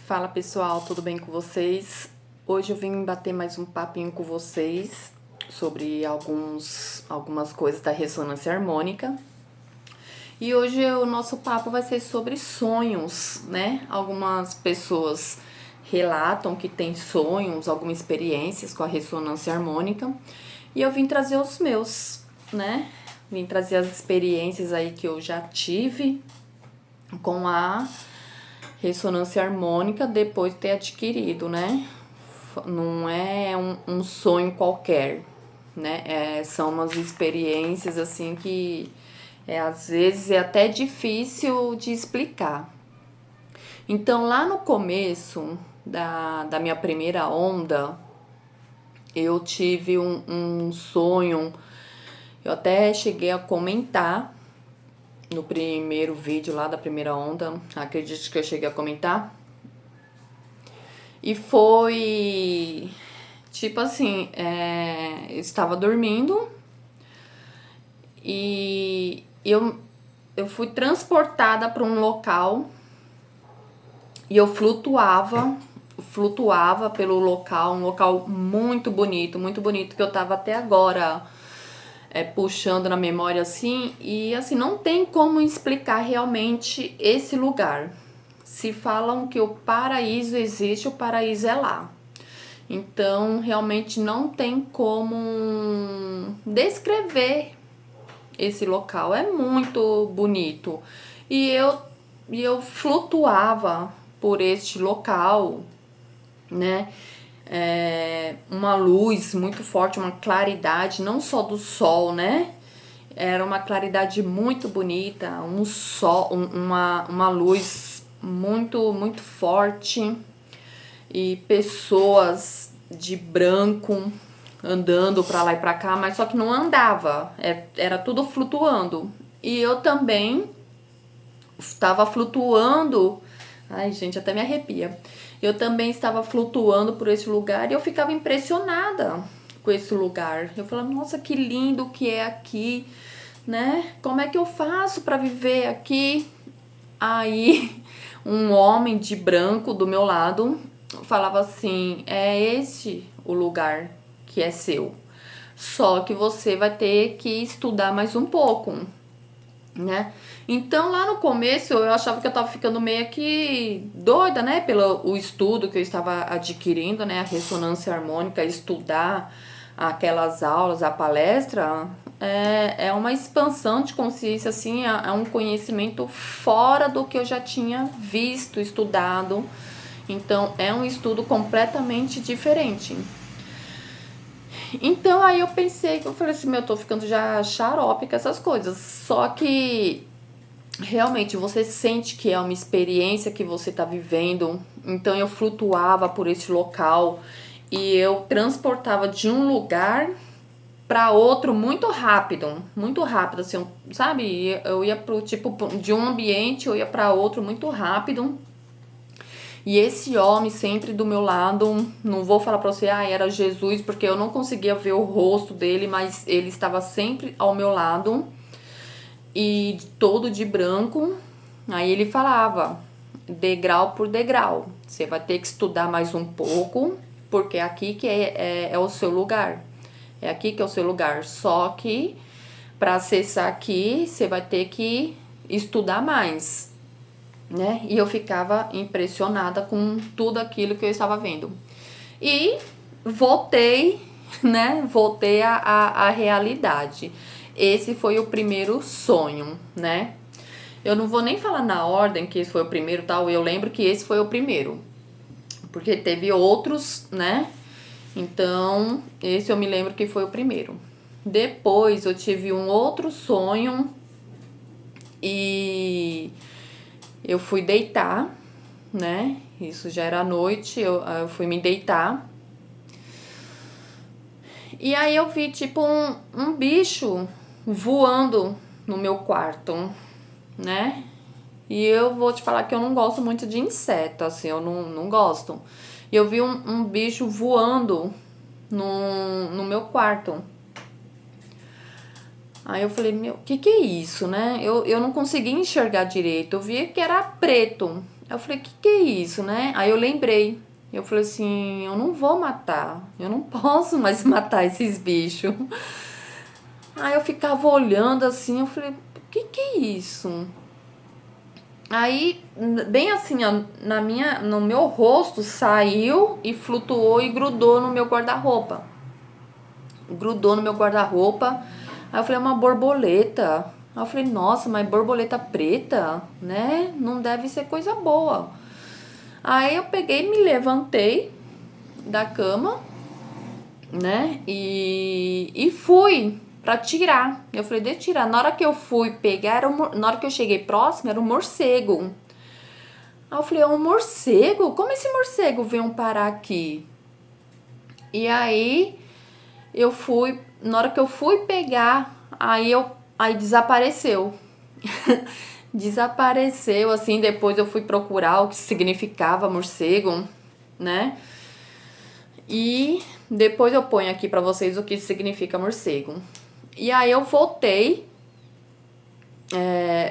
Fala pessoal, tudo bem com vocês? Hoje eu vim bater mais um papinho com vocês sobre algumas coisas da ressonância harmônica. E hoje o nosso papo vai ser sobre sonhos, né? Algumas pessoas relatam que têm sonhos, algumas experiências com a ressonância harmônica. E eu vim trazer os meus, né? Vim trazer as experiências aí que eu já tive com a ressonância harmônica depois de ter adquirido, né? Não é um sonho qualquer, né? São umas experiências assim que às vezes é até difícil de explicar. Então, lá no começo da minha primeira onda, eu tive um sonho, eu até cheguei a comentar no primeiro vídeo lá da primeira onda, acredito que eu cheguei a comentar. E foi tipo assim, eu estava dormindo e eu fui transportada para um local e eu flutuava pelo local, um local muito bonito, que eu tava até agora puxando na memória assim, e assim, não tem como explicar realmente esse lugar. Se falam que o paraíso existe, o paraíso é lá. Então, realmente não tem como descrever esse local. É muito bonito. E eu flutuava por este local, né? Uma luz muito forte, uma claridade, não só do sol, né? Era uma claridade muito bonita, um sol, uma luz muito forte e pessoas de branco andando pra lá e pra cá, mas só que não andava, era tudo flutuando. E eu também estava flutuando, ai gente, até me arrepia. Eu também estava flutuando por esse lugar e eu ficava impressionada com esse lugar. Eu falava, nossa, que lindo que é aqui, né? Como é que eu faço para viver aqui? Aí, um homem de branco do meu lado falava assim: é esse o lugar que é seu. Só que você vai ter que estudar mais um pouco, né? Então, lá no começo, eu achava que eu tava ficando meio que doida, né? Pelo o estudo que eu estava adquirindo, né? A ressonância harmônica, estudar aquelas aulas, a palestra, é uma expansão de consciência, assim, é um conhecimento fora do que eu já tinha visto, estudado. Então, é um estudo completamente diferente. Então, aí eu pensei, eu falei assim, eu tô ficando já xarope com essas coisas. Só que realmente você sente que é uma experiência que você tá vivendo. Então eu flutuava por esse local e eu transportava de um lugar para outro muito rápido, assim, sabe? Eu ia pro tipo de um ambiente, eu ia para outro muito rápido. E esse homem sempre do meu lado, não vou falar pra você, era Jesus, porque eu não conseguia ver o rosto dele, mas ele estava sempre ao meu lado e todo de branco. Aí ele falava, degrau por degrau, você vai ter que estudar mais um pouco, porque aqui que é o seu lugar. É aqui que é o seu lugar. Só que para acessar aqui, você vai ter que estudar mais, né? E eu ficava impressionada com tudo aquilo que eu estava vendo. E voltei, né? Voltei à realidade. Esse foi o primeiro sonho, né? Eu não vou nem falar na ordem que esse foi o primeiro, tal. Eu lembro que esse foi o primeiro, porque teve outros, né? Então, esse eu me lembro que foi o primeiro. Depois eu tive um outro sonho e eu fui deitar, né? Isso já era noite, eu fui me deitar. E aí eu vi tipo um bicho voando no meu quarto, né? E eu vou te falar que eu não gosto muito de inseto, assim, eu não gosto. E eu vi um bicho voando no meu quarto. Aí eu falei, meu, o que é isso, né? Eu não conseguia enxergar direito. Eu vi que era preto. Aí eu falei, que é isso, né? Aí eu lembrei. Eu falei assim, eu não vou matar. Eu não posso mais matar esses bichos. Aí eu ficava olhando assim, eu falei, que é isso? Aí, bem assim, ó, no meu rosto saiu e flutuou e grudou no meu guarda-roupa. Grudou no meu guarda-roupa. Aí eu falei, é uma borboleta. Aí eu falei, nossa, mas borboleta preta, né? Não deve ser coisa boa. Aí eu peguei, me levantei da cama, né? E fui pra tirar. Eu falei, deixa eu tirar. Na hora que eu fui pegar, na hora que eu cheguei próximo, era um morcego. Aí eu falei, é um morcego? Como esse morcego veio parar aqui? E aí eu fui, na hora que eu fui pegar, aí desapareceu. Desapareceu, assim, depois eu fui procurar o que significava morcego, né? E depois eu ponho aqui pra vocês o que significa morcego. E aí eu voltei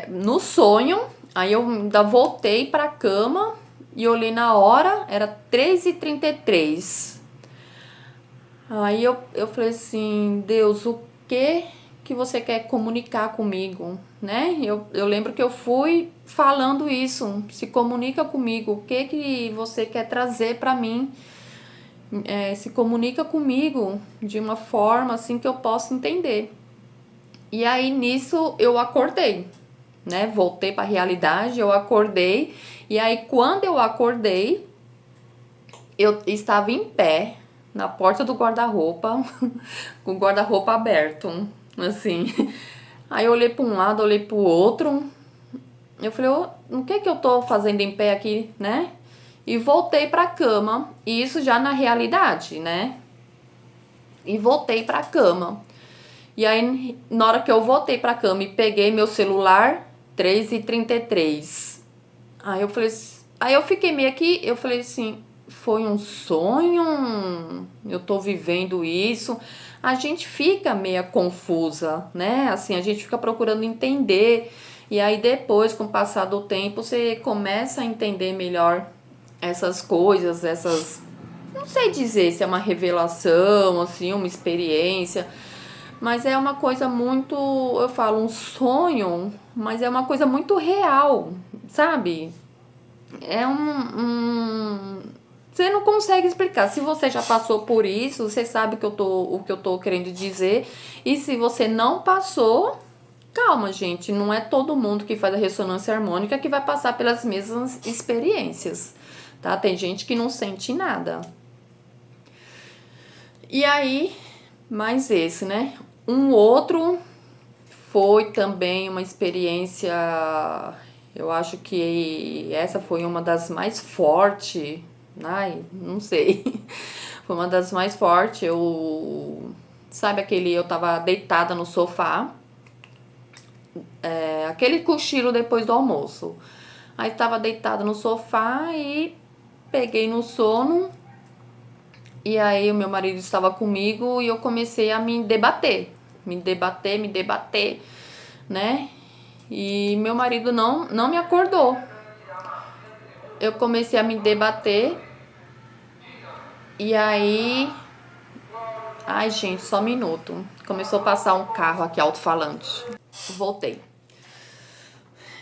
no sonho, aí eu ainda voltei pra cama e olhei na hora, era 3h33. Aí eu falei assim, Deus, o que você quer comunicar comigo, né? Eu lembro que eu fui falando isso, se comunica comigo, o que você quer trazer pra mim, se comunica comigo de uma forma assim que eu possa entender. E aí nisso eu acordei, né? Voltei pra realidade, eu acordei, e aí quando eu acordei, eu estava em pé na porta do guarda-roupa, com o guarda-roupa aberto, assim. Aí eu olhei para um lado, olhei para o outro. Eu falei, o que eu tô fazendo em pé aqui, né? E voltei para a cama, e isso já na realidade, né? E voltei para a cama. E aí, na hora que eu voltei para a cama e peguei meu celular, 3h33. Aí eu fiquei meio aqui, eu falei assim, foi um sonho? Eu tô vivendo isso? A gente fica meio confusa, né? Assim, a gente fica procurando entender. E aí depois, com o passar do tempo, você começa a entender melhor essas coisas, não sei dizer se é uma revelação, assim, uma experiência, mas é uma coisa muito, eu falo, um sonho, mas é uma coisa muito real, sabe? É você não consegue explicar. Se você já passou por isso, você sabe o que eu tô querendo dizer. E se você não passou, calma, gente. Não é todo mundo que faz a ressonância harmônica que vai passar pelas mesmas experiências, tá? Tem gente que não sente nada. E aí, mais esse, né? Um outro foi também uma experiência, eu acho que essa foi uma das mais fortes, ai, não sei, foi uma das mais fortes. Eu tava deitada no sofá, aquele cochilo depois do almoço. Aí tava deitada no sofá e peguei no sono. E aí o meu marido estava comigo e eu comecei a me debater, né? E meu marido não me acordou. Eu comecei a me debater. E aí... Ai, gente, só um minuto. Começou a passar um carro aqui, alto-falante. Voltei.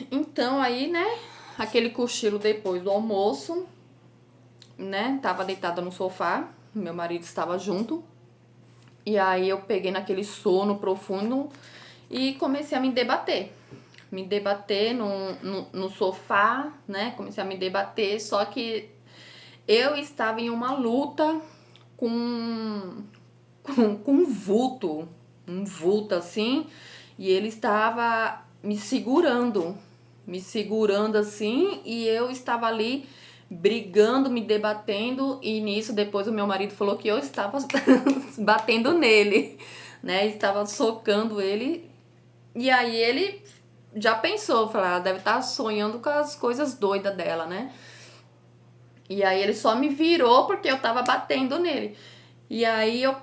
Então aí, né? Aquele cochilo depois do almoço, né? Tava deitada no sofá. Meu marido estava junto. E aí eu peguei naquele sono profundo e comecei a me debater. Me debater no sofá, né? Comecei a me debater, só que eu estava em uma luta com um vulto assim, e ele estava me segurando assim, e eu estava ali brigando, me debatendo, e nisso depois o meu marido falou que eu estava batendo nele, né? Estava socando ele, e aí ele já pensou, falou, ela deve estar sonhando com as coisas doidas dela, né? E aí ele só me virou porque eu tava batendo nele. E aí eu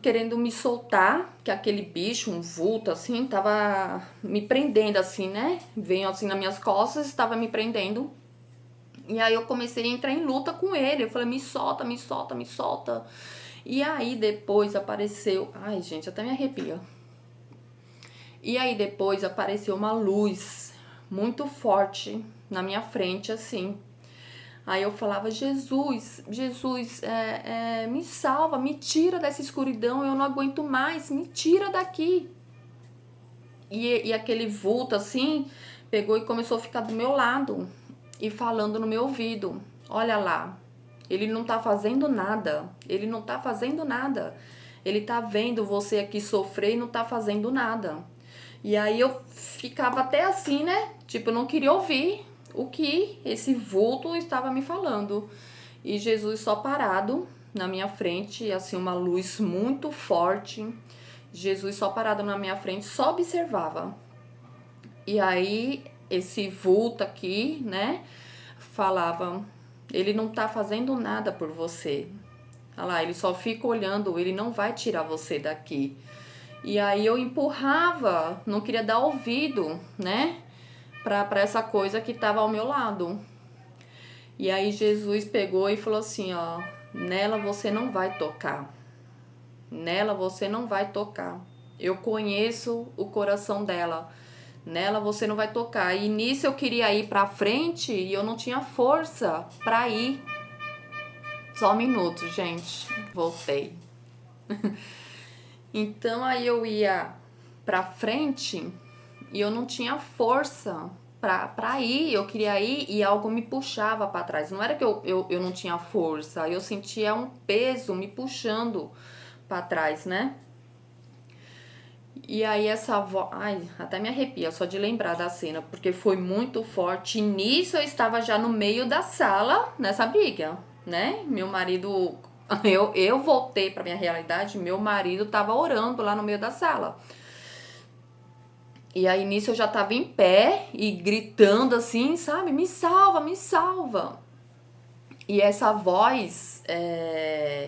querendo me soltar, que aquele bicho, um vulto assim, tava me prendendo assim, né? Veio assim nas minhas costas, estava me prendendo. E aí eu comecei a entrar em luta com ele. Eu falei, me solta, me solta, me solta. E aí depois apareceu... Ai, gente, até me arrepia. E aí depois apareceu uma luz muito forte na minha frente, assim. Aí eu falava, Jesus, Jesus, me salva, me tira dessa escuridão, eu não aguento mais, me tira daqui. E aquele vulto, assim, pegou e começou a ficar do meu lado e falando no meu ouvido, olha lá, ele não tá fazendo nada, ele não tá fazendo nada. Ele tá vendo você aqui sofrer e não tá fazendo nada. E aí eu ficava até assim, né? Tipo, eu não queria ouvir o que esse vulto estava me falando. E Jesus só parado na minha frente, assim, uma luz muito forte. Jesus só parado na minha frente, só observava. E aí esse vulto aqui, né, falava, ele não tá fazendo nada por você. Olha lá, ele só fica olhando, ele não vai tirar você daqui. E aí eu empurrava, não queria dar ouvido, né, pra essa coisa que tava ao meu lado. E aí Jesus pegou e falou assim, ó, nela você não vai tocar. Nela você não vai tocar. Eu conheço o coração dela. Nela você não vai tocar. E nisso eu queria ir pra frente e eu não tinha força pra ir. Só um minuto, gente. Voltei. Então aí eu ia pra frente e eu não tinha força pra ir. Eu queria ir e algo me puxava pra trás. Não era que eu não tinha força, eu sentia um peso me puxando pra trás, né? E aí essa voz... Ai, até me arrepia só de lembrar da cena, porque foi muito forte. E nisso eu estava já no meio da sala, nessa briga, né? Meu marido... Eu voltei pra minha realidade, meu marido tava orando lá no meio da sala. E aí nisso eu já tava em pé e gritando assim, sabe? Me salva, me salva. E essa voz,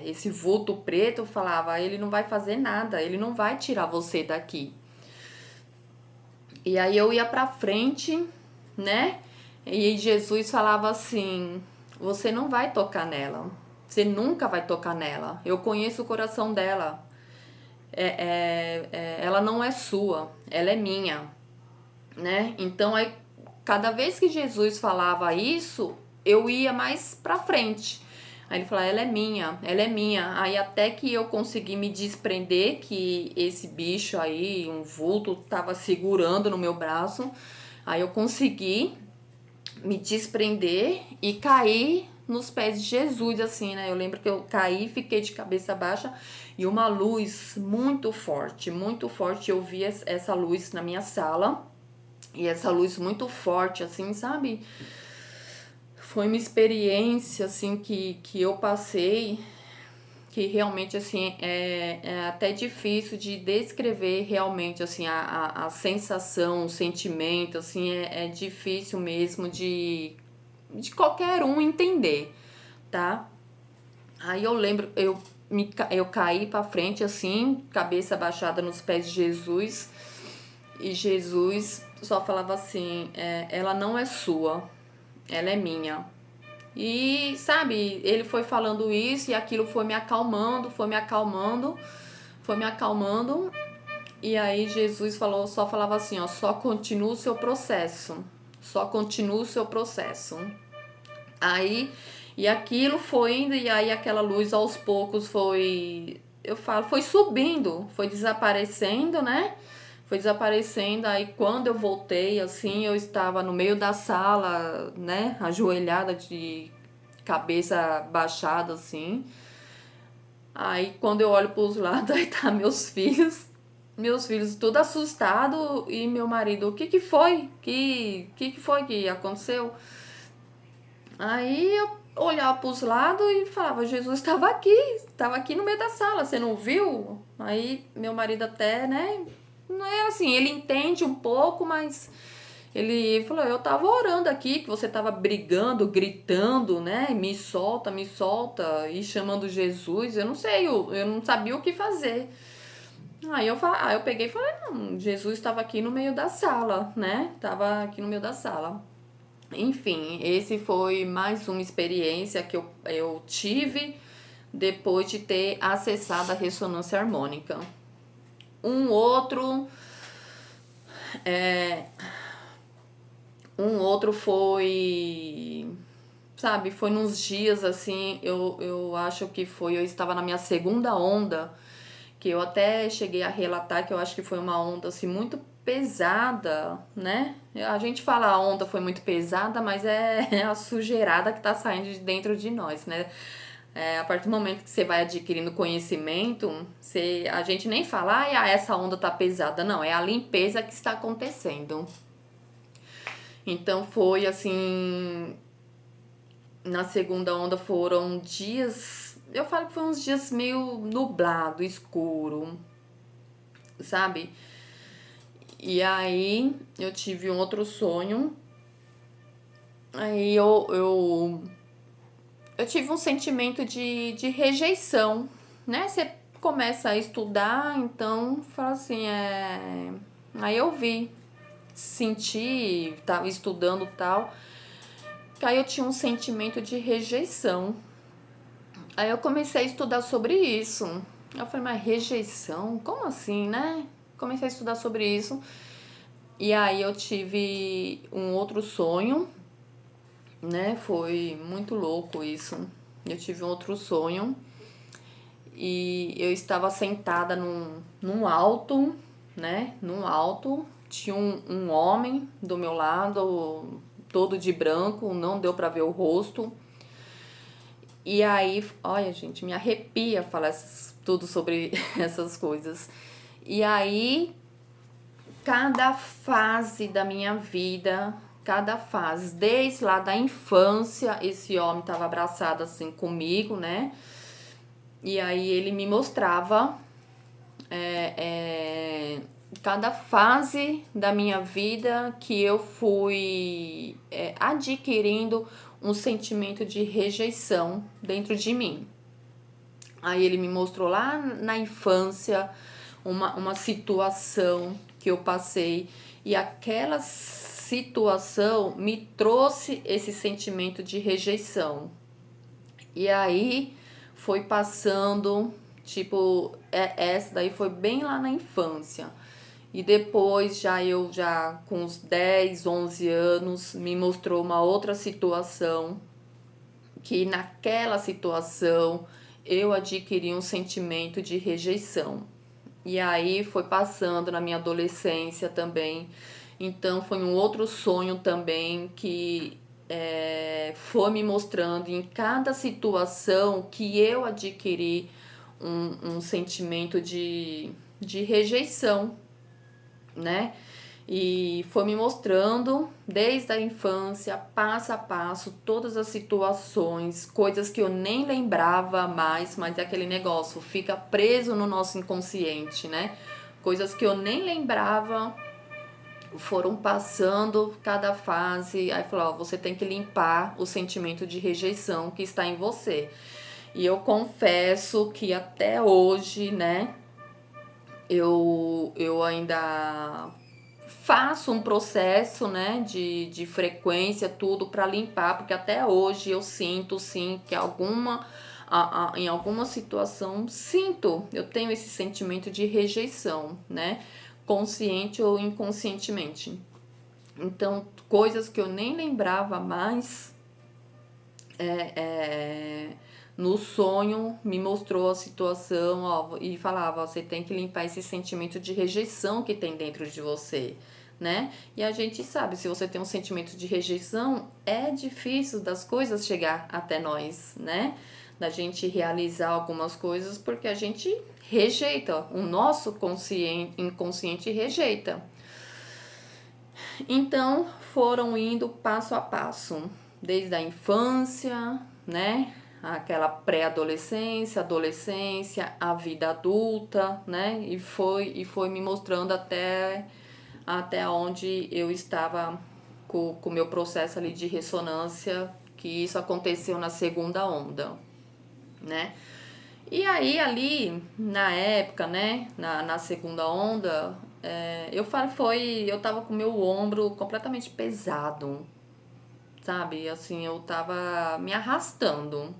esse vulto preto falava, ele não vai fazer nada, ele não vai tirar você daqui. E aí eu ia pra frente, né? E Jesus falava assim, você não vai tocar nela, você nunca vai tocar nela, eu conheço o coração dela, ela não é sua, ela é minha, né? Então aí, cada vez que Jesus falava isso, eu ia mais pra frente. Aí ele falava, ela é minha, ela é minha. Aí até que eu consegui me desprender, que esse bicho aí, um vulto, tava segurando no meu braço. Aí eu consegui me desprender e cair nos pés de Jesus, assim, né? Eu lembro que eu caí, fiquei de cabeça baixa e uma luz muito forte, eu vi essa luz na minha sala. E essa luz muito forte, assim, sabe? Foi uma experiência, assim, que eu passei, que realmente, assim, é até difícil de descrever realmente, assim, a sensação, o sentimento, assim, é difícil mesmo de qualquer um entender, tá? Aí eu lembro, eu caí pra frente, assim, cabeça baixada nos pés de Jesus, e Jesus só falava assim, ela não é sua, ela é minha. E, sabe, ele foi falando isso e aquilo foi me acalmando, foi me acalmando, foi me acalmando. E aí Jesus só falava assim, ó, só continua o seu processo, só continua o seu processo. Aí, e aquilo foi indo, e aí aquela luz aos poucos foi subindo, foi desaparecendo, né? Foi desaparecendo, aí quando eu voltei, assim, eu estava no meio da sala, né, ajoelhada de cabeça baixada, assim. Aí quando eu olho pros lados, aí tá meus filhos tudo assustado e meu marido, o que que foi? Que foi que aconteceu? Aí eu olhava pros lados e falava, Jesus estava aqui no meio da sala, você não viu? Aí meu marido até, né, não é assim, ele entende um pouco, mas ele falou, eu tava orando aqui, que você tava brigando, gritando, né, me solta, e chamando Jesus, eu não sei, eu não sabia o que fazer. Aí eu peguei e falei, não, Jesus estava aqui no meio da sala, né, tava aqui no meio da sala. Enfim, esse foi mais uma experiência que eu tive depois de ter acessado a ressonância harmônica. Um outro, um outro foi, sabe, foi nos dias assim, eu acho que foi, eu estava na minha segunda onda, que eu até cheguei a relatar que eu acho que foi uma onda assim muito pesada, né? A gente fala a onda foi muito pesada, mas é a sujeirada que tá saindo de dentro de nós, né? A partir do momento que você vai adquirindo conhecimento, a gente nem fala, essa onda tá pesada. Não, é a limpeza que está acontecendo. Então foi assim, na segunda onda foram dias, eu falo que foram uns dias meio nublado, escuro, sabe? E aí eu tive um outro sonho. Aí eu tive um sentimento de rejeição, né? Você começa a estudar, então fala assim, Aí eu senti, tava estudando e tal, que aí eu tinha um sentimento de rejeição. Aí eu comecei a estudar sobre isso. Eu falei, mas rejeição? Como assim, né? Comecei a estudar sobre isso. E aí eu tive um outro sonho, né? Foi muito louco isso. Eu tive um outro sonho e eu estava sentada num alto, né? Num alto, tinha um homem do meu lado, todo de branco, não deu pra ver o rosto. E aí, olha, gente, me arrepia falar tudo sobre essas coisas. E aí, cada fase da minha vida, cada fase, desde lá da infância, esse homem estava abraçado assim comigo, né? E aí ele me mostrava cada fase da minha vida que eu fui adquirindo um sentimento de rejeição dentro de mim. Aí ele me mostrou lá na infância uma situação que eu passei e aquela situação me trouxe esse sentimento de rejeição. E aí foi passando, tipo, essa daí foi bem lá na infância. E depois já com uns 10, 11 anos me mostrou uma outra situação que naquela situação eu adquiri um sentimento de rejeição. E aí foi passando na minha adolescência também. Então foi um outro sonho também que foi me mostrando em cada situação que eu adquiri um sentimento de rejeição, né? E foi me mostrando desde a infância, passo a passo, todas as situações, coisas que eu nem lembrava mais, mas é aquele negócio, fica preso no nosso inconsciente, né? Coisas que eu nem lembrava foram passando cada fase, aí falou, ó, você tem que limpar o sentimento de rejeição que está em você. E eu confesso que até hoje, né, eu ainda faço um processo, né, de frequência, tudo para limpar, porque até hoje eu sinto, sim, que em alguma situação, eu tenho esse sentimento de rejeição, né, consciente ou inconscientemente. Então, coisas que eu nem lembrava mais, no sonho me mostrou a situação, ó, e falava, ó, você tem que limpar esse sentimento de rejeição que tem dentro de você, né? E a gente sabe, se você tem um sentimento de rejeição, é difícil das coisas chegar até nós, né? Da gente realizar algumas coisas porque a gente rejeita, o nosso inconsciente rejeita. Então, foram indo passo a passo, desde a infância, né? Aquela pré-adolescência, adolescência, a vida adulta, né? E foi me mostrando até onde eu estava com o meu processo ali de ressonância, que isso aconteceu na segunda onda, né? E aí ali, na época, né, na segunda onda, eu tava com o meu ombro completamente pesado, sabe? Assim, eu tava me arrastando.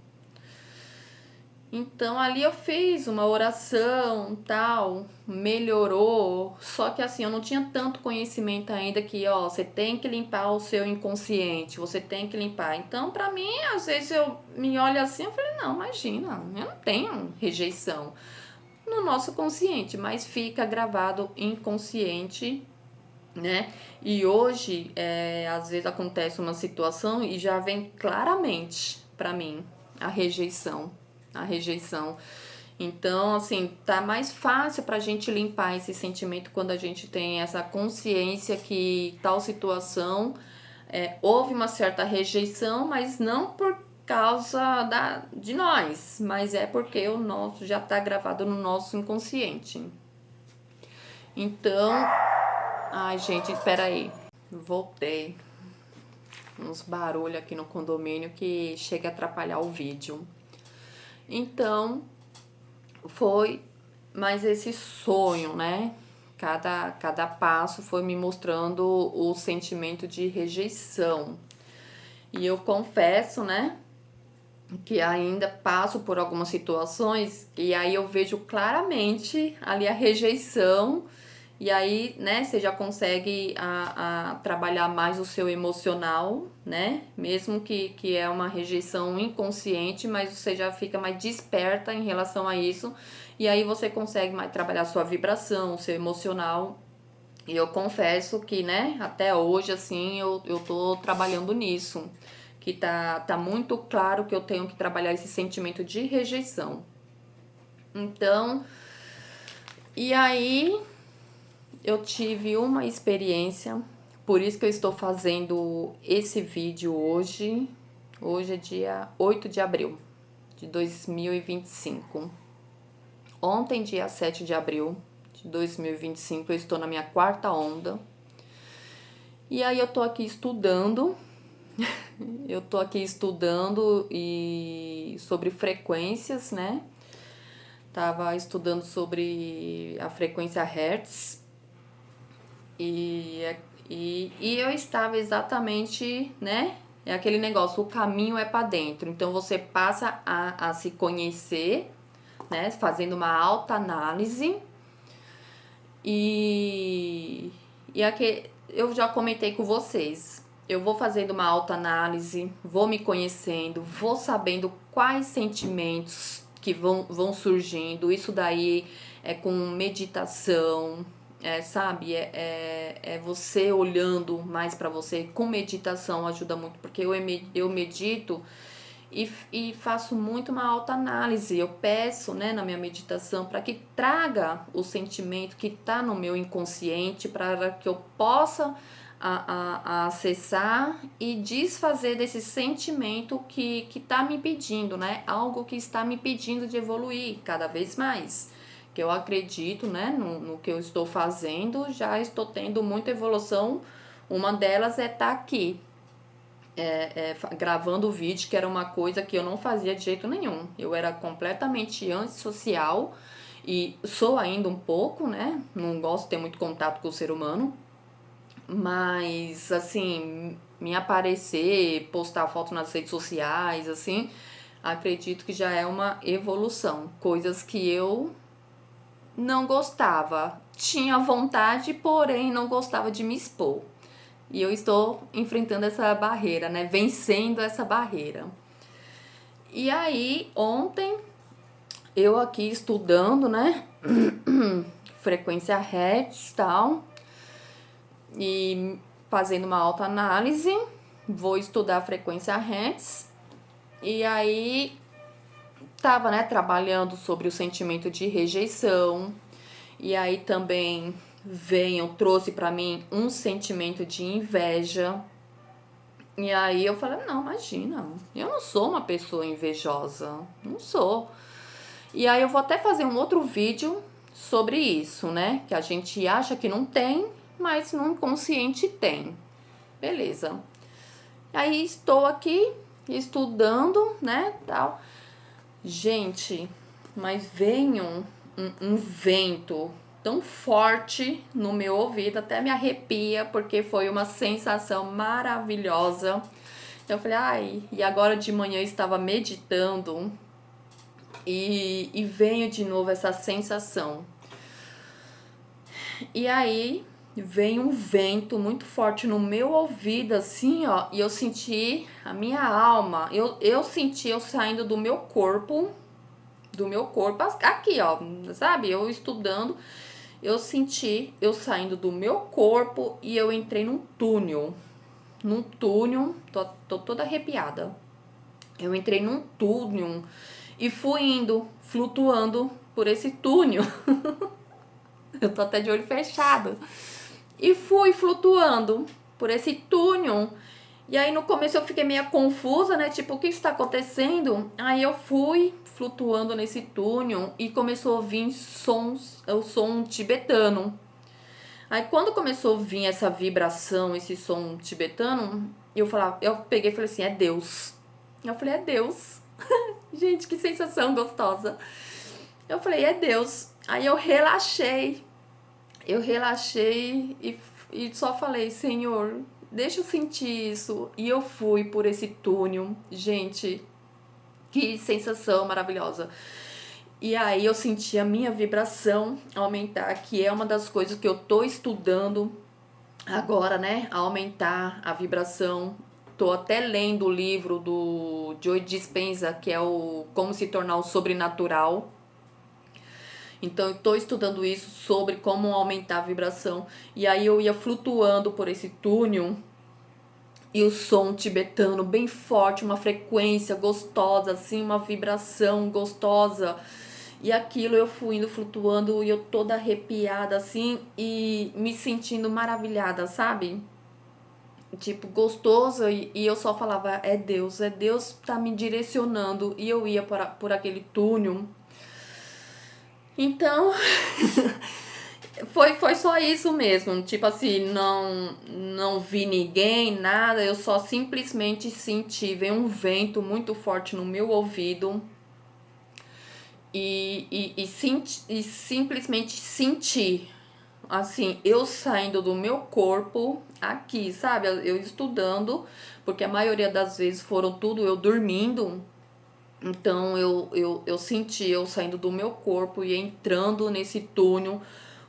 Então ali eu fiz uma oração, tal, melhorou. Só que assim, eu não tinha tanto conhecimento ainda que, ó, você tem que limpar o seu inconsciente, você tem que limpar. Então, pra mim, às vezes eu me olho assim, eu falei, não, imagina, eu não tenho rejeição no nosso consciente, mas fica gravado inconsciente, né? E hoje, às vezes acontece uma situação e já vem claramente pra mim a rejeição. A rejeição. Então, assim, tá mais fácil pra gente limpar esse sentimento quando a gente tem essa consciência que tal situação houve uma certa rejeição, mas não por causa de nós, mas é porque o nosso já tá gravado no nosso inconsciente. Então, ai, gente, espera aí. Voltei. Uns barulhos aqui no condomínio que chega a atrapalhar o vídeo. Então, foi mais esse sonho, né? Cada passo foi me mostrando o sentimento de rejeição. E eu confesso, né, que ainda passo por algumas situações e aí eu vejo claramente ali a rejeição. E aí, né, você já consegue a trabalhar mais o seu emocional, né? Mesmo que é uma rejeição inconsciente, mas você já fica mais desperta em relação a isso. E aí você consegue mais trabalhar a sua vibração, o seu emocional. E eu confesso que, né, até hoje, assim, eu tô trabalhando nisso. Que tá muito claro que eu tenho que trabalhar esse sentimento de rejeição. Então, e aí eu tive uma experiência, por isso que eu estou fazendo esse vídeo hoje. Hoje é dia 8 de abril de 2025. Ontem, dia 7 de abril de 2025, eu estou na minha quarta onda. E aí eu tô aqui estudando. Eu tô aqui estudando sobre frequências, né? Tava estudando sobre a frequência Hertz. E eu estava exatamente, né? É aquele negócio, o caminho é para dentro. Então você passa a se conhecer, né? Fazendo uma autoanálise. E aqui eu já comentei com vocês. Eu vou fazendo uma autoanálise, vou me conhecendo, vou sabendo quais sentimentos que vão surgindo. Isso daí é com meditação, sabe? É você olhando mais para você. Com meditação ajuda muito, porque eu medito e faço muito uma autoanálise. Eu peço, né, na minha meditação para que traga o sentimento que está no meu inconsciente, para que eu possa a acessar e desfazer desse sentimento que está me pedindo, né? Algo que está me pedindo de evoluir cada vez mais. Que eu acredito, né, no que eu estou fazendo, já estou tendo muita evolução. Uma delas é estar aqui, gravando o vídeo, que era uma coisa que eu não fazia de jeito nenhum. Eu era completamente antissocial e sou ainda um pouco, né? Não gosto de ter muito contato com o ser humano. Mas, assim, me aparecer, postar foto nas redes sociais, assim, acredito que já é uma evolução. Coisas que eu não gostava. Tinha vontade, porém não gostava de me expor. E eu estou enfrentando essa barreira, né? Vencendo essa barreira. E aí, ontem, eu aqui estudando, né? Frequência Hertz e tal. E fazendo uma autoanálise. Vou estudar a frequência Hertz. E aí, tava, né? Trabalhando sobre o sentimento de rejeição. E aí também trouxe pra mim um sentimento de inveja. E aí eu falei, não, imagina, eu não sou uma pessoa invejosa, não sou. E aí eu vou até fazer um outro vídeo sobre isso, né? Que a gente acha que não tem, mas no inconsciente tem. Beleza. Aí estou aqui estudando, né, tal. Gente, mas veio um vento tão forte no meu ouvido, até me arrepia, porque foi uma sensação maravilhosa Eu falei, ai, e agora de manhã eu estava meditando e veio de novo essa sensação. E aí veio um vento muito forte no meu ouvido, assim, ó, e eu senti a minha alma, eu senti eu saindo do meu corpo, aqui, ó, sabe? Eu estudando, eu senti eu saindo do meu corpo e eu entrei num túnel, tô toda arrepiada. Eu entrei num túnel e fui indo, flutuando por esse túnel. Eu tô até de olho fechado. E fui flutuando por esse túnel. E aí no começo eu fiquei meio confusa, né? Tipo, o que está acontecendo? Aí eu fui flutuando nesse túnel e começou a vir sons, o som tibetano. Aí quando começou a vir essa vibração, esse som tibetano, eu peguei e falei assim, é Deus. Eu falei, é Deus. Gente, que sensação gostosa. Eu falei, é Deus. Aí eu relaxei. E só falei, Senhor, deixa eu sentir isso. E eu fui por esse túnel. Gente, que sensação maravilhosa. E aí eu senti a minha vibração aumentar, que é uma das coisas que eu tô estudando agora, né? Aumentar a vibração. Tô até lendo o livro do Joe Dispenza, que é o Como se tornar o sobrenatural. Então eu tô estudando isso sobre como aumentar a vibração. E aí eu ia flutuando por esse túnel e o som tibetano bem forte, uma frequência gostosa, assim, uma vibração gostosa. E aquilo eu fui indo flutuando e eu toda arrepiada assim e me sentindo maravilhada, sabe? Tipo, gostoso e eu só falava, é Deus tá me direcionando. E eu ia por aquele túnel. Então, foi só isso mesmo. Tipo assim, não vi ninguém, nada. Eu só simplesmente senti. Veio um vento muito forte no meu ouvido. E simplesmente senti. Assim, eu saindo do meu corpo aqui, sabe? Eu estudando, porque a maioria das vezes foram tudo eu dormindo. Então eu senti eu saindo do meu corpo e entrando nesse túnel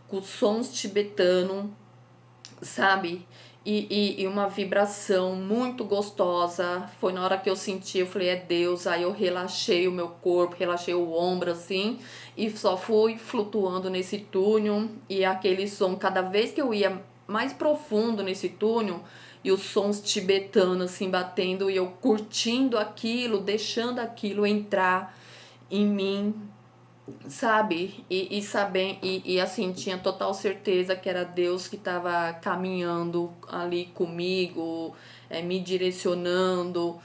com sons tibetanos, sabe? E uma vibração muito gostosa. Foi na hora que eu senti, eu falei, é Deus. Aí eu relaxei o meu corpo, relaxei o ombro assim, e só fui flutuando nesse túnel. E aquele som, cada vez que eu ia mais profundo nesse túnel, e os sons tibetanos assim batendo, e eu curtindo aquilo, deixando aquilo entrar em mim, sabe? E assim, tinha total certeza que era Deus que estava caminhando ali comigo, me direcionando.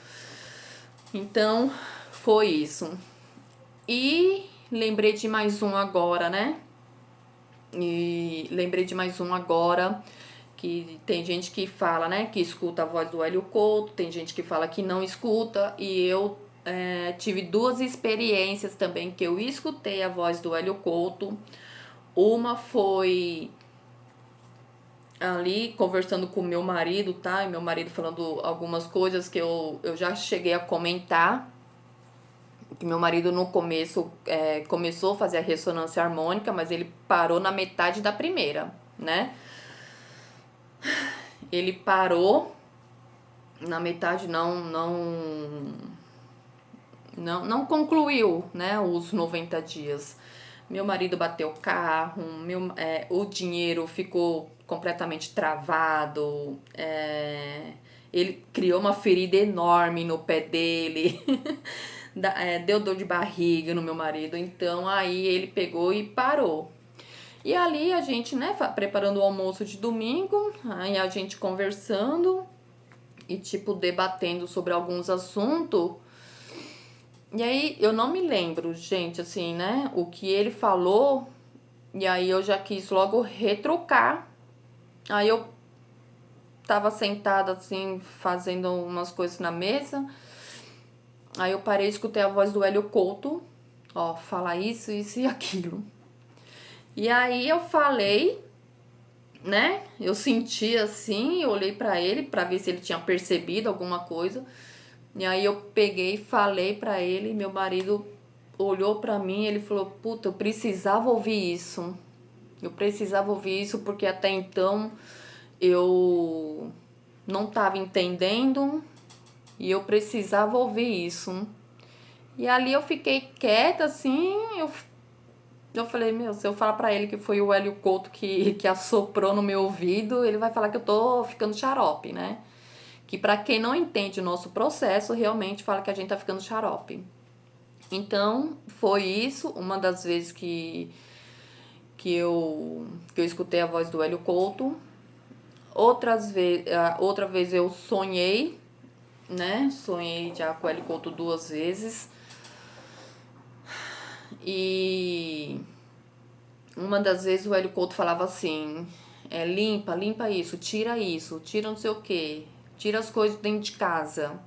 Então, foi isso. E lembrei de mais um agora, né? E lembrei de mais um agora, que tem gente que fala, né, que escuta a voz do Hélio Couto, tem gente que fala que não escuta, e eu tive duas experiências também que eu escutei a voz do Hélio Couto. Uma foi ali conversando com meu marido, tá? E meu marido falando algumas coisas que eu já cheguei a comentar. Que meu marido no começo começou a fazer a ressonância harmônica, mas ele parou na metade da primeira, né? Ele parou na metade, não concluiu, né, os 90 dias. Meu marido bateu o carro, o dinheiro ficou completamente travado, ele criou uma ferida enorme no pé dele, deu dor de barriga no meu marido, então aí ele pegou e parou. E ali a gente, né, preparando o almoço de domingo, aí a gente conversando e tipo debatendo sobre alguns assuntos. E aí eu não me lembro, gente, assim, né, o que ele falou, e aí eu já quis logo retrucar. Aí eu tava sentada assim, fazendo umas coisas na mesa. Aí eu parei e escutei a voz do Hélio Couto, ó, falar isso, isso e aquilo. E aí eu falei né? Eu senti assim, eu olhei pra ele pra ver se ele tinha percebido alguma coisa. E aí eu peguei e falei pra ele, meu marido olhou pra mim, ele falou: "Puta, eu precisava ouvir isso. Eu precisava ouvir isso porque até então eu não tava entendendo e eu precisava ouvir isso." E ali eu fiquei quieta assim, eu falei, meu, se eu falar pra ele que foi o Hélio Couto que assoprou no meu ouvido, ele vai falar que eu tô ficando xarope, né? Que pra quem não entende o nosso processo, realmente fala que a gente tá ficando xarope. Então, foi isso, uma das vezes que eu escutei a voz do Hélio Couto. Outra vez eu sonhei, né? Sonhei já com o Hélio Couto 2 vezes. E uma das vezes o Hélio Couto falava assim: limpa isso, tira não sei o que, tira as coisas dentro de casa.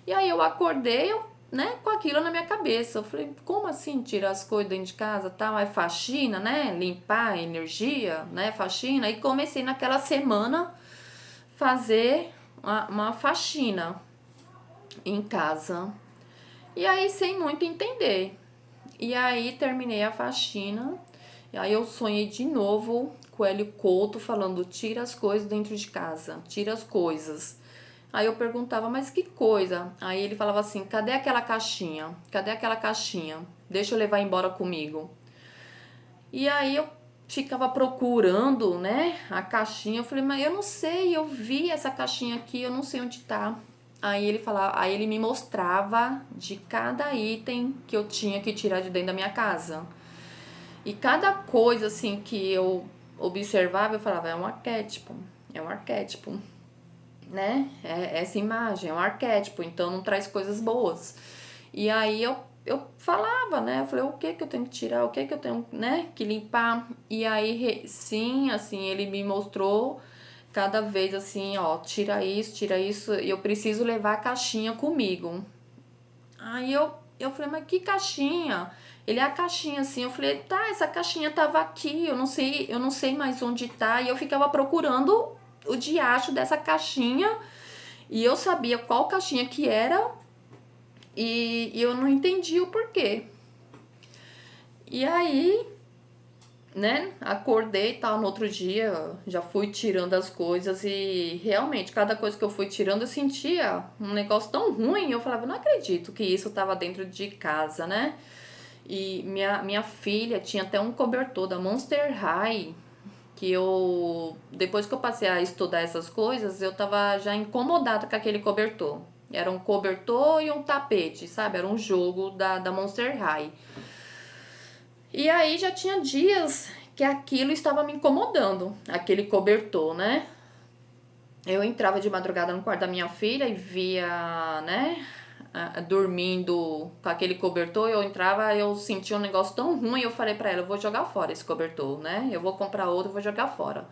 E aí eu acordei, né, com aquilo na minha cabeça. Eu falei, como assim tirar as coisas dentro de casa? Tá, é faxina, né? Limpar, energia, né? Faxina. E comecei naquela semana fazer uma faxina em casa. E aí sem muito entender. E aí terminei a faxina. E aí eu sonhei de novo com o Hélio Couto falando: tira as coisas dentro de casa, tira as coisas. Aí eu perguntava, mas que coisa? Aí ele falava assim: cadê aquela caixinha? Cadê aquela caixinha? Deixa eu levar embora comigo. E aí eu ficava procurando, né, a caixinha. Eu falei, mas eu não sei, eu vi essa caixinha aqui, eu não sei onde tá. Aí ele me mostrava de cada item que eu tinha que tirar de dentro da minha casa. E cada coisa assim que eu observava, eu falava, é um arquétipo, né? É essa imagem, é um arquétipo, então não traz coisas boas. E aí eu falava, né? Eu falei, o que eu tenho que tirar, o que eu tenho, né, que limpar. E aí, sim, assim, ele me mostrou cada vez assim, ó, tira isso, e eu preciso levar a caixinha comigo. Aí eu falei, mas que caixinha? Ele é a caixinha assim, eu falei, tá, essa caixinha tava aqui, eu não sei mais onde tá. E eu ficava procurando o diacho dessa caixinha e eu sabia qual caixinha que era e eu não entendi o porquê. E aí, né, acordei e tal, no outro dia já fui tirando as coisas e realmente cada coisa que eu fui tirando eu sentia um negócio tão ruim, eu falava, não acredito que isso tava dentro de casa, né? E minha filha tinha até um cobertor da Monster High, que eu, depois que eu passei a estudar essas coisas, eu tava já incomodada com aquele cobertor. Era um cobertor e um tapete, sabe? Era um jogo da Monster High. E aí já tinha dias que aquilo estava me incomodando, aquele cobertor, né? Eu entrava de madrugada no quarto da minha filha e via, né, dormindo com aquele cobertor. Eu entrava, eu sentia um negócio tão ruim, eu falei pra ela, eu vou jogar fora esse cobertor, né? Eu vou comprar outro, eu vou jogar fora.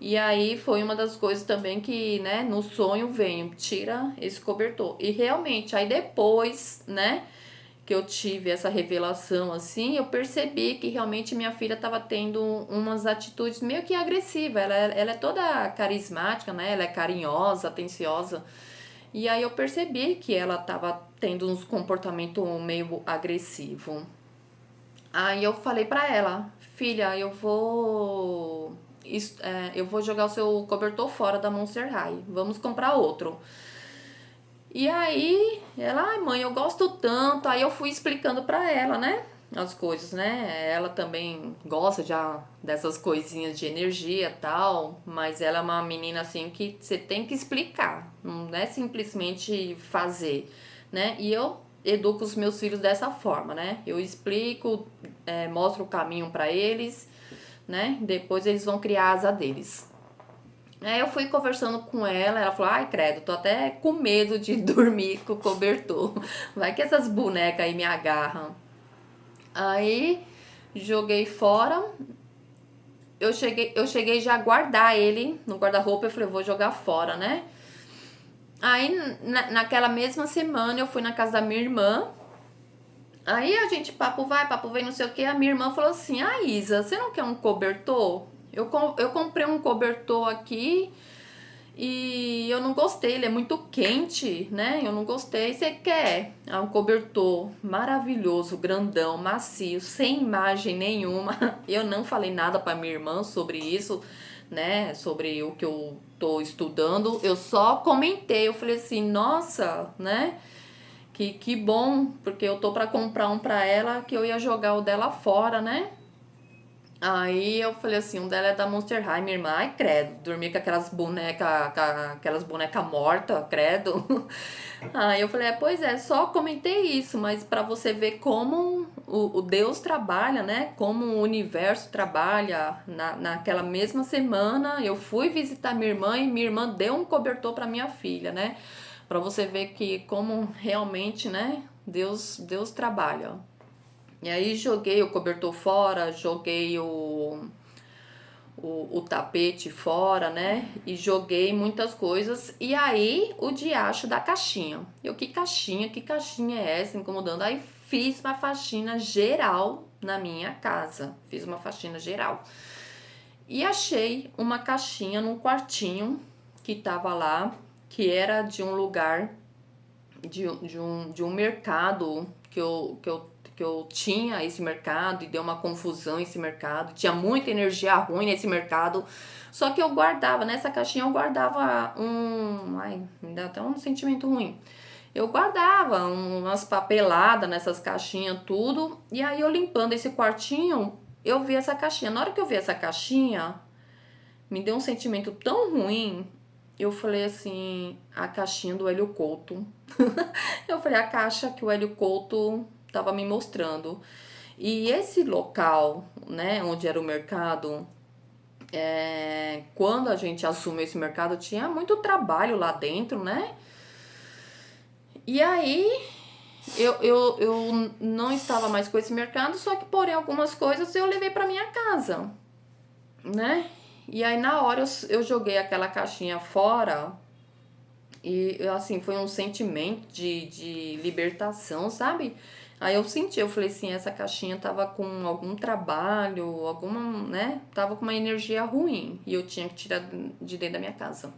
E aí foi uma das coisas também que, né, no sonho venho, tira esse cobertor. E realmente, aí depois, né, que eu tive essa revelação assim, eu percebi que realmente minha filha estava tendo umas atitudes meio que agressivas. Ela é toda carismática, né? Ela é carinhosa, atenciosa. E aí eu percebi que ela estava tendo uns comportamento meio agressivo. Aí eu falei pra ela, filha, eu vou jogar o seu cobertor fora da Monster High. Vamos comprar outro. E aí, ela, ai mãe, eu gosto tanto. Aí eu fui explicando pra ela, né? As coisas, né? Ela também gosta já dessas coisinhas de energia e tal. Mas ela é uma menina assim que você tem que explicar. Não é simplesmente fazer, né? E eu educo os meus filhos dessa forma, né? Eu explico, mostro o caminho pra eles, né? Depois eles vão criar a asa deles. Aí eu fui conversando com ela falou, ai credo, tô até com medo de dormir com o cobertor. Vai que essas bonecas aí me agarram. Aí joguei fora. Eu cheguei já a guardar ele no guarda-roupa. Eu falei, vou jogar fora, né? Aí naquela mesma semana eu fui na casa da minha irmã. Aí a gente, papo vai, papo vem, não sei o que. A minha irmã falou assim, Isa, você não quer um cobertor? Eu comprei um cobertor aqui e eu não gostei, ele é muito quente, né? Eu não gostei. Você quer um cobertor maravilhoso, grandão, macio, sem imagem nenhuma. Eu não falei nada pra minha irmã sobre isso, né? Sobre o que eu tô estudando. Eu só comentei, eu falei assim, nossa, né? Que bom, porque eu tô pra comprar um pra ela que eu ia jogar o dela fora, né? Aí eu falei assim, um dela é da Monster High, minha irmã, ai credo, dormir com aquelas bonecas mortas, credo. Aí eu falei, pois é, só comentei isso, mas pra você ver como o Deus trabalha, né? Como o universo trabalha. Naquela mesma semana, eu fui visitar minha irmã e minha irmã deu um cobertor pra minha filha, né? Pra você ver que como realmente, né? Deus trabalha. E aí joguei o cobertor fora, joguei o tapete fora, né? E joguei muitas coisas. E aí o diacho da caixinha. Eu, que caixinha é essa incomodando? Aí fiz uma faxina geral na minha casa. Fiz uma faxina geral. E achei uma caixinha num quartinho que tava lá, que era de um lugar, de um mercado que eu tinha esse mercado e deu uma confusão esse mercado. Tinha muita energia ruim nesse mercado. Só que eu guardava, nessa caixinha eu guardava um... Ai, me dá até um sentimento ruim. Eu guardava umas papeladas nessas caixinhas, tudo. E aí eu limpando esse quartinho, eu vi essa caixinha. Na hora que eu vi essa caixinha, me deu um sentimento tão ruim. Eu falei assim, a caixinha do Hélio Couto. Eu falei, a caixa que o Hélio Couto tava me mostrando. E esse local, né, onde era o mercado, quando a gente assumiu esse mercado, tinha muito trabalho lá dentro, né? E aí, eu não estava mais com esse mercado, só que porém algumas coisas eu levei para minha casa, né? E aí na hora eu joguei aquela caixinha fora e assim, foi um sentimento de libertação, sabe? Aí eu senti, eu falei assim, essa caixinha tava com algum trabalho, alguma, né? Tava com uma energia ruim e eu tinha que tirar de dentro da minha casa.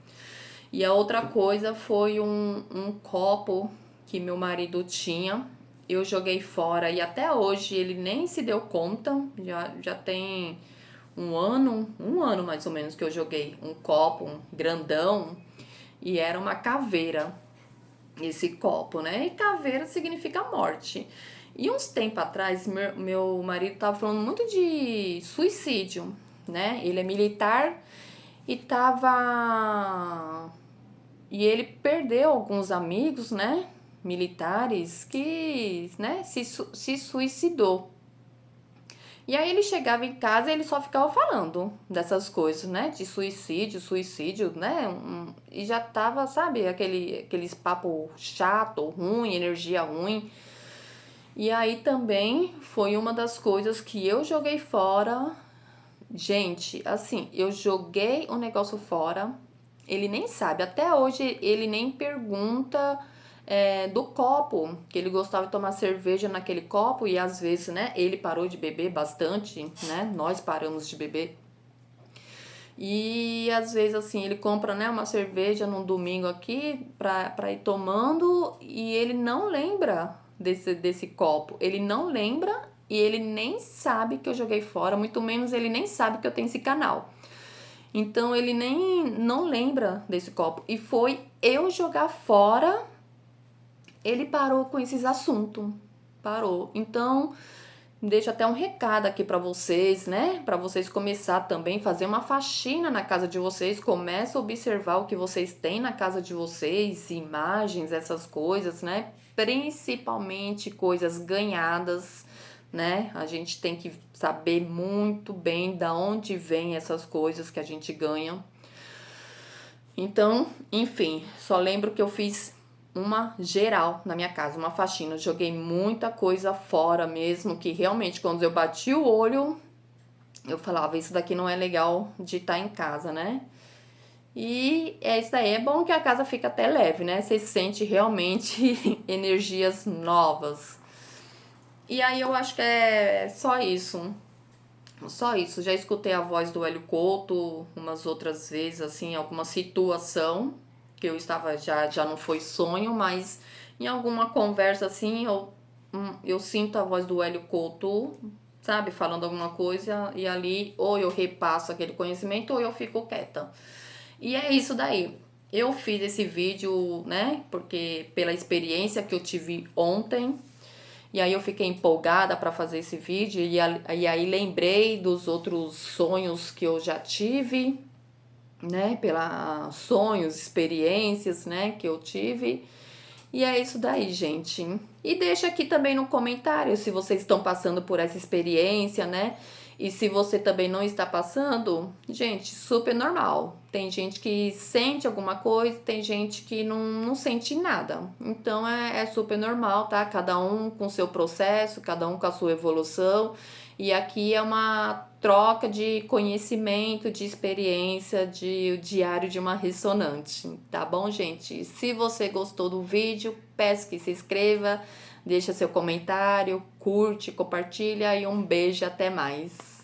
E a outra coisa foi um copo que meu marido tinha. Eu joguei fora e até hoje ele nem se deu conta. Já tem um ano mais ou menos que eu joguei um copo um grandão e era uma caveira esse copo, né? E caveira significa morte. E uns tempos atrás, meu marido tava falando muito de suicídio, né? Ele é militar e tava. E ele perdeu alguns amigos, né? Militares que, né? Se suicidou. E aí ele chegava em casa e ele só ficava falando dessas coisas, né? De suicídio, né? E já tava, sabe, aqueles papo chato, ruim, energia ruim. E aí também foi uma das coisas que eu joguei fora. Gente, assim, eu joguei o negócio fora. Ele nem sabe. Até hoje ele nem pergunta do copo, que ele gostava de tomar cerveja naquele copo e às vezes, né, ele parou de beber bastante, né? Nós paramos de beber. E às vezes assim, ele compra, né, uma cerveja num domingo aqui pra ir tomando e ele não lembra desse copo. Ele não lembra e ele nem sabe que eu joguei fora, muito menos ele nem sabe que eu tenho esse canal. Então ele nem não lembra desse copo. E foi eu jogar fora, ele parou com esses assuntos. Parou. Então, deixo até um recado aqui pra vocês, né? Pra vocês começar também a fazer uma faxina na casa de vocês. Começa a observar o que vocês têm na casa de vocês, imagens, essas coisas, né? Principalmente coisas ganhadas, né? A gente tem que saber muito bem da onde vem essas coisas que a gente ganha. Então, enfim, só lembro que eu fiz uma geral na minha casa, uma faxina. Joguei muita coisa fora mesmo, que realmente quando eu bati o olho, eu falava, isso daqui não é legal de estar em casa, né? E isso daí é bom que a casa fica até leve, né? Você sente realmente energias novas. E aí eu acho que é só isso. Só isso, já escutei a voz do Hélio Couto umas outras vezes, assim, alguma situação que eu estava, já não foi sonho, mas em alguma conversa assim, eu sinto a voz do Hélio Couto, sabe, falando alguma coisa, e ali ou eu repasso aquele conhecimento ou eu fico quieta. E é isso daí. Eu fiz esse vídeo, né, porque pela experiência que eu tive ontem, e aí eu fiquei empolgada para fazer esse vídeo e aí lembrei dos outros sonhos que eu já tive, né, pela sonhos, experiências, né, que eu tive. E é isso daí, gente. E deixa aqui também no comentário se vocês estão passando por essa experiência, né? E se você também não está passando, gente, super normal. Tem gente que sente alguma coisa, tem gente que não sente nada. Então é super normal, tá? Cada um com o seu processo, cada um com a sua evolução. E aqui é uma troca de conhecimento, de experiência, de o diário de uma ressonante, tá bom, gente? Se você gostou do vídeo, peço que se inscreva, deixa seu comentário, curte, compartilha e um beijo, até mais.